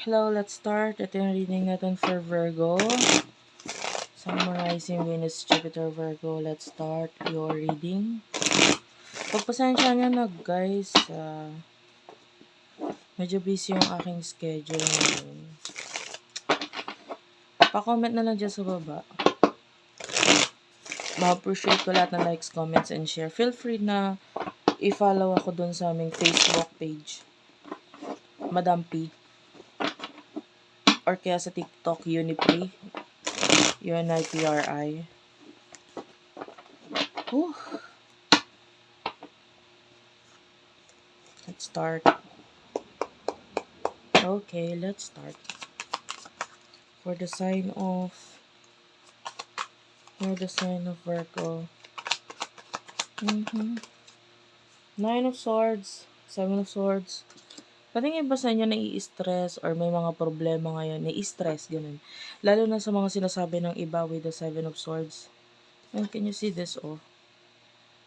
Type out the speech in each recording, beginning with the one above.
Hello, let's start. Ito yung reading natin for Virgo. Summarizing Venus, Jupiter, Virgo. Let's start your reading. Pagpasensya niya na guys, medyo busy yung aking schedule ngayon. Pa-comment na lang dyan sa baba. Ma-appreciate ko lahat ng likes, comments, and share. Feel free na i-follow ako dun sa aming Facebook page, Madam P. Or kaya sa TikTok, Unipri. UNIPRI. Whew. Let's start. Okay, let's start. For the sign of Virgo. Nine of Swords, Seven of Swords. Patingin ba sa inyo nai-stress or may mga problema ngayon, nai-stress, ganun. Lalo na sa mga sinasabi ng iba with the Seven of Swords. And can you see this, oh?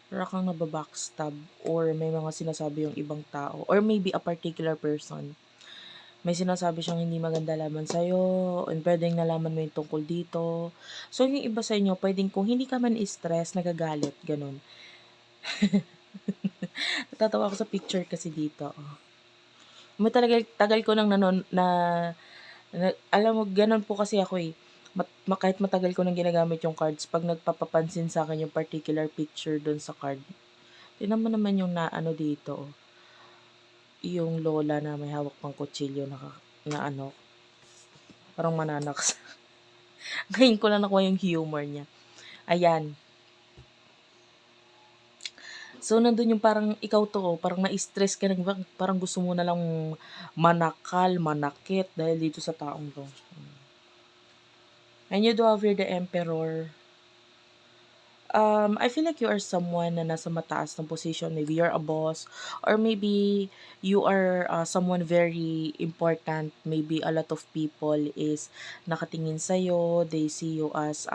Para kang nababackstab or may mga sinasabi yung ibang tao or maybe a particular person. May sinasabi siyang hindi maganda laman sa'yo, and pwedeng nalaman mo yung tungkol dito. So, yung iba sa inyo, pwedeng kung hindi ka man stress, nagagalit, ganun. Natatawa ako sa picture kasi dito. Oh. May tagal ko nang alam mo, ganun po kasi ako eh. Kahit matagal ko nang ginagamit yung cards, pag nagpapapansin sa akin yung particular picture dun sa card, tinan mo naman yung naano dito, oh. Yung lola na may hawak pang kutsilyo na ano, parang mananaksa. Ngayon ko lang nakuha yung humor niya. Ayan. So, nandun yung parang ikaw to, parang na-stress ka na, parang gusto mo na lang manakal, manakit dahil dito sa taong to. And you do have here the Emperor. I feel like you are someone na nasa mataas ng position. Maybe you're a boss, or maybe you are someone very important. Maybe a lot of people is nakatingin sa'yo. They see you as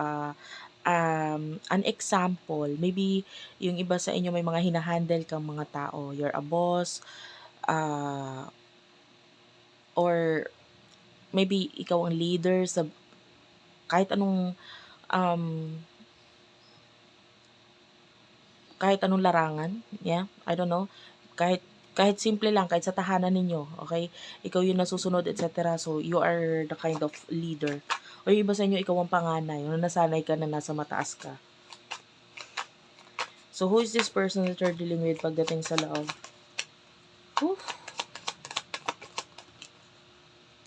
an example. Maybe yung iba sa inyo may mga hinahandle kang mga tao. You're a boss, or maybe ikaw ang leader sa kahit anong um, kahit anong larangan, yeah, I don't know, kahit simple lang, kahit sa tahanan ninyo, okay, ikaw yung nasusunod, etc. So, you are the kind of leader. O yung iba sa inyo, ikaw ang panganay, yung nasanay ka na nasa mataas ka. So, who is this person that you're dealing with pagdating sa love? Whew.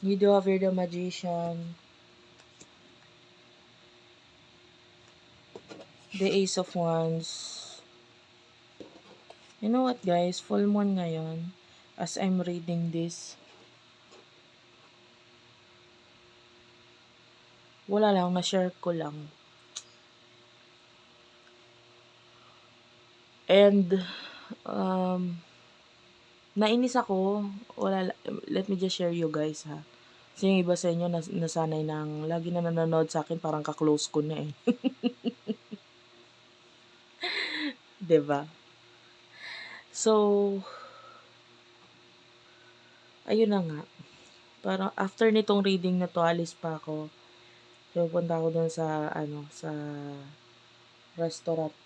You do have here the Magician, the Ace of Wands. You know what guys, full moon ngayon, as I'm reading this. Wala lang, na-share ko lang. And, nainis ako. Let me just share you guys ha. Kasi yung iba sa inyo nasanay nang lagi na nanonood sa akin, parang ka-close ko na eh. 'Di ba? So, ayun na nga. Parang after nitong reading na to, alis pa ako. Pupunta ako dun sa sa restaurant,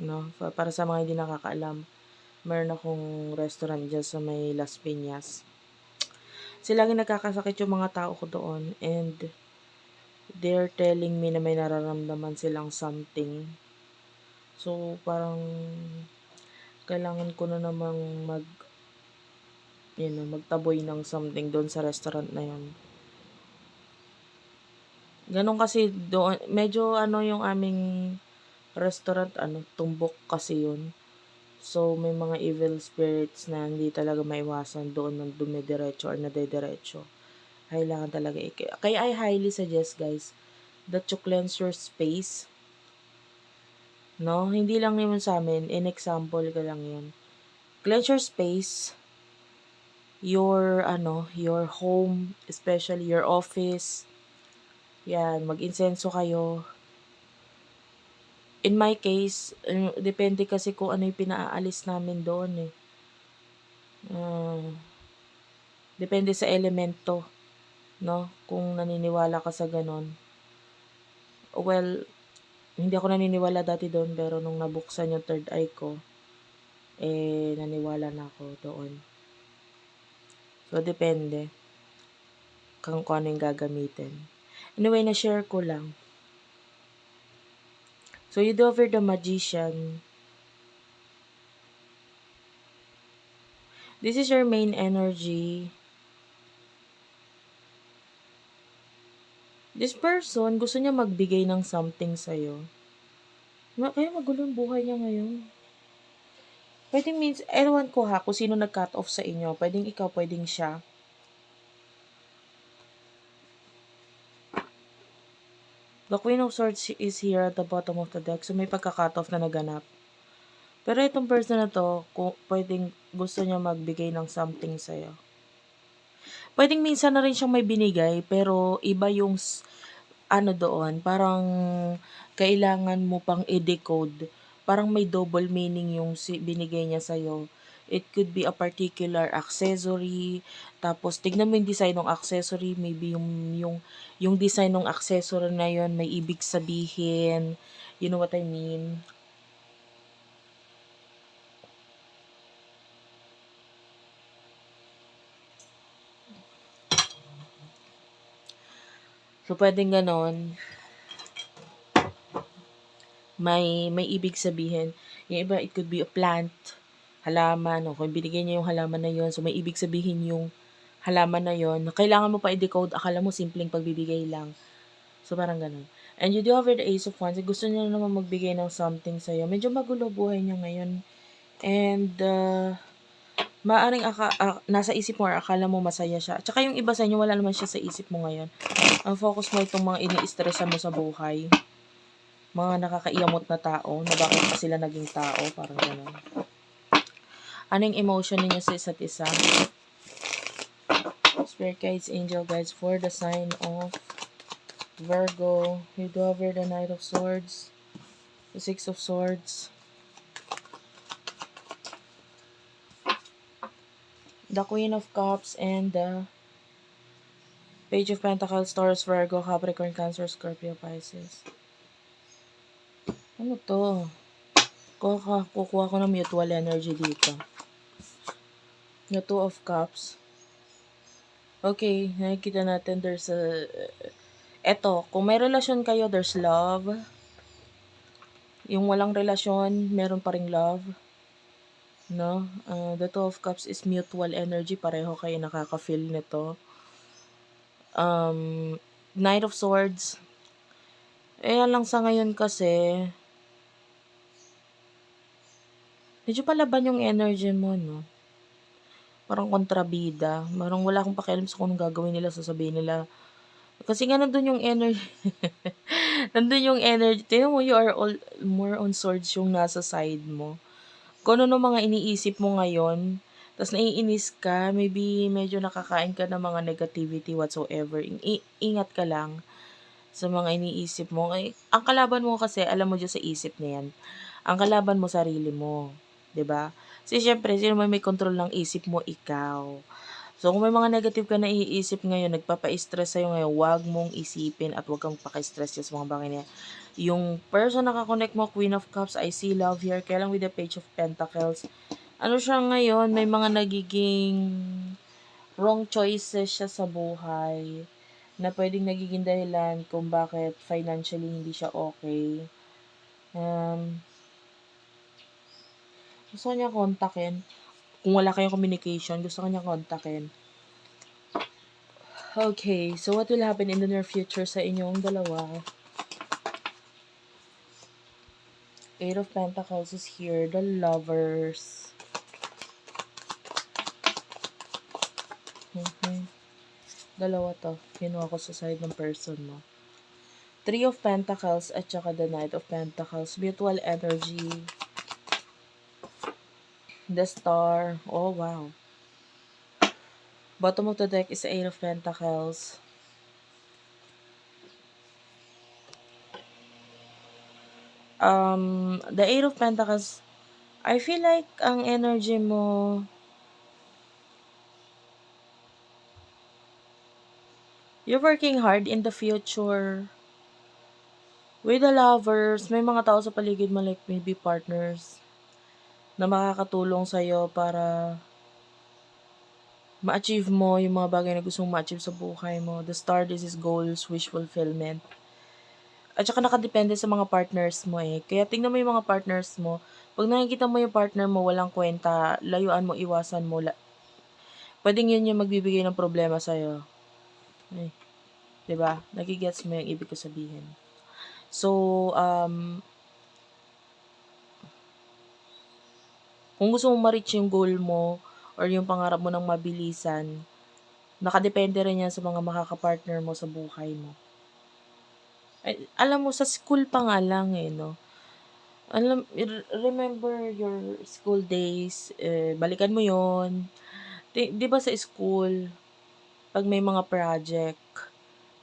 no? Para sa mga hindi nakakaalam, meron akong restaurant dyan sa may Las Piñas. Kasi lagi nagkakasakit yung mga tao ko doon, and they're telling me na may nararamdaman silang something. So, parang kailangan ko na namang magtaboy ng something doon sa restaurant na yun. Ganon kasi doon, medyo yung aming restaurant, tumbok kasi yun. So, may mga evil spirits na hindi talaga maiwasan doon ng dumidiretso or nadediretso. Kailangan talaga. Kaya I highly suggest guys that you cleanse your space. No? Hindi lang naman sa amin. In example ko lang yun. Cleanse your space. Your home, especially your office. Yan, mag-insenso kayo. In my case, depende kasi kung ano yung pinaalis namin doon eh. Depende sa elemento, no? Kung naniniwala ka sa ganon. Well, hindi ako naniniwala dati doon, pero nung nabuksan yung third eye ko, naniwala na ako doon. So, depende kung ano yung gagamitin. Anyway, na-share ko lang. So, you do over the magician. This is your main energy. This person, gusto niya magbigay ng something sa'yo. Kaya magulo ang buhay niya ngayon. Pwedeng means, ewan ko ha, kung sino nag-cut off sa inyo. Pwedeng ikaw, pwedeng siya. The Queen of Swords is here at the bottom of the deck. So, may pagka-cut off na naganap. Pero itong person na to, kung pwedeng gusto niya magbigay ng something sa'yo. Pwedeng minsan na rin siyang may binigay, pero iba yung ano doon, parang kailangan mo pang i-decode. Parang may double meaning yung binigay niya sa'yo. It could be a particular accessory. Tapos, tignan mo yung design ng accessory. Maybe yung design ng accessory na yun may ibig sabihin. You know what I mean? So, pwedeng ganon. May ibig sabihin. Yung iba, it could be a plant, halaman, o kung binigay niya yung halaman na yon, so may ibig sabihin yung halaman na yon, kailangan mo pa i-decode, akala mo simpleng pagbibigay lang. So, parang ganun. And you do have the Ace of Wands, gusto niya naman magbigay ng something sa'yo. Medyo magulo buhay niya ngayon. And, maaring nasa isip mo or akala mo masaya siya. At saka yung iba sa inyo, wala naman siya sa isip mo ngayon. Ang focus mo itong mga ini-stressan mo sa buhay. Mga nakakaiyamot na tao, na bakit pa sila naging tao, parang gano'n. Anong emotion ninyo sa isa't isa? Spirit guides, angel guides for the sign of Virgo. You do over the Knight of Swords, the Six of Swords, the Queen of Cups, and the Page of Pentacles, Taurus, Virgo, Capricorn, Cancer, Scorpio, Pisces. Ano to? Kukuha ko ng mutual energy dito. The Two of Cups. Okay, nakikita natin there's a... Eto, kung may relasyon kayo, there's love. Yung walang relasyon, meron pa ring love. No? The Two of Cups is mutual energy. Pareho kayo nakaka-feel nito. Knight of Swords. Lang sa ngayon kasi, medyo palaban yung energy mo, no? Parang kontrabida. Parang wala akong pakialam sa kung gagawin nila, sasabihin nila. Kasi nga nandun yung energy. Nandun yung energy. Tingnan mo, you are all more on swords yung nasa side mo. Kung ano mga iniisip mo ngayon, tapos naiinis ka, maybe medyo nakakain ka ng mga negativity whatsoever. Ingat ka lang sa mga iniisip mo. Ang kalaban mo kasi, alam mo dyan sa isip na yan, ang kalaban mo sarili mo. 'Di ba? Kasi syempre, sino may control ng isip mo? Ikaw. So, kung may mga negative ka na iisip ngayon, nagpapa-stress sa'yo ngayon, huwag mong isipin at huwag kang paka-stress sa mga bagay na yan. Yung person na kakonect mo, Queen of Cups, I see love here. Kaya lang with the Page of Pentacles, ano siya ngayon, may mga nagiging wrong choices siya sa buhay na pwedeng nagiging dahilan kung bakit financially hindi siya okay. Gusto niya kontakin. Kung wala kayong communication, gusto niya kontakin. Okay, so what will happen in the near future sa inyong dalawa? Eight of Pentacles is here. The Lovers. Dalawa to. Kinuha ko sa side ng person mo. Three of Pentacles at saka the Knight of Pentacles. Mutual energy. The Star. Oh, wow. Bottom of the deck is the Eight of Pentacles. The Eight of Pentacles, I feel like ang energy mo, You're working hard in the future. With the lovers, may mga tao sa paligid mo like maybe partners na makakatulong sa'yo para ma-achieve mo yung mga bagay na gusto mong ma-achieve sa buhay mo. The star, this is goals, wish fulfillment. At saka nakadepende sa mga partners mo eh. Kaya tingnan mo yung mga partners mo. Pag nakikita mo yung partner mo walang kwenta, layuan mo, iwasan mo. Pwedeng yun yung magbibigay ng problema sa'yo. Ay, 'di ba? Nagigets mo yung ibig ko sabihin. So, kung gusto mong ma-reach yung goal mo or yung pangarap mo ng mabilisan, nakadepende rin yan sa mga makaka-partner mo sa buhay mo. Ay, alam mo sa school pa nga lang eh, 'no? Remember your school days, balikan mo yon. 'Di ba sa school, 'pag may mga project,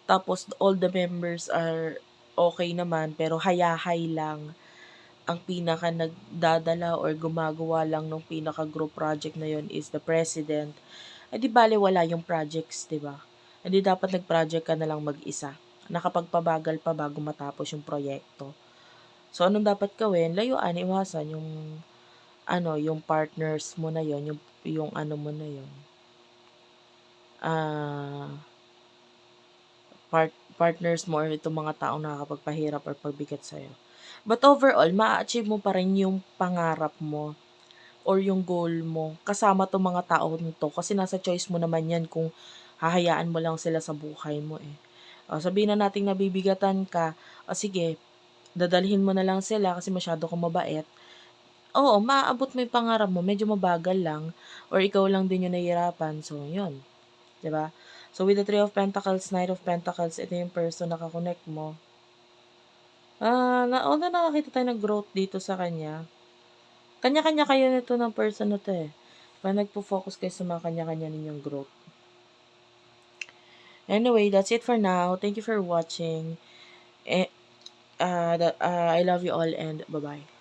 tapos all the members are okay naman pero hayahay lang, ang pinaka nagdadala or gumagawa lang nung pinaka-group project na yon is the president, eh, 'di balewala yung projects, 'di ba? Eh, 'di dapat nag-project ka na lang mag-isa, nakapagpabagal pa bago matapos yung proyekto. So, anong dapat gawin? Layuan, iwasan yung ano, yung partners mo na yon, yung ano mo na yon, ah, partners mo or itong mga taong nakakapagpahirap or pagbigat sa'yo. But overall, maa-achieve mo pa rin yung pangarap mo or yung goal mo kasama 'tong mga tao nito kasi nasa choice mo naman 'yan kung hahayaan mo lang sila sa buhay mo, eh. Sabihin na nating nabibigatan ka, sige dadalhin mo na lang sila kasi masyado kang mabait. Oo, maaabot mo yung pangarap mo, medyo mabagal lang or ikaw lang din yung nahihirapan, so yun, 'di ba? So with the Three of Pentacles, Knight of Pentacles, ito yung person na ka-connect mo. Although nakakita tayo ng growth dito sa kanya, kanya-kanya kayo nito ng person na 'to, eh. Nagfo-focus kayo sa mga kanya-kanya ninyong growth. Anyway, that's it for now. Thank you for watching. I love you all and bye-bye.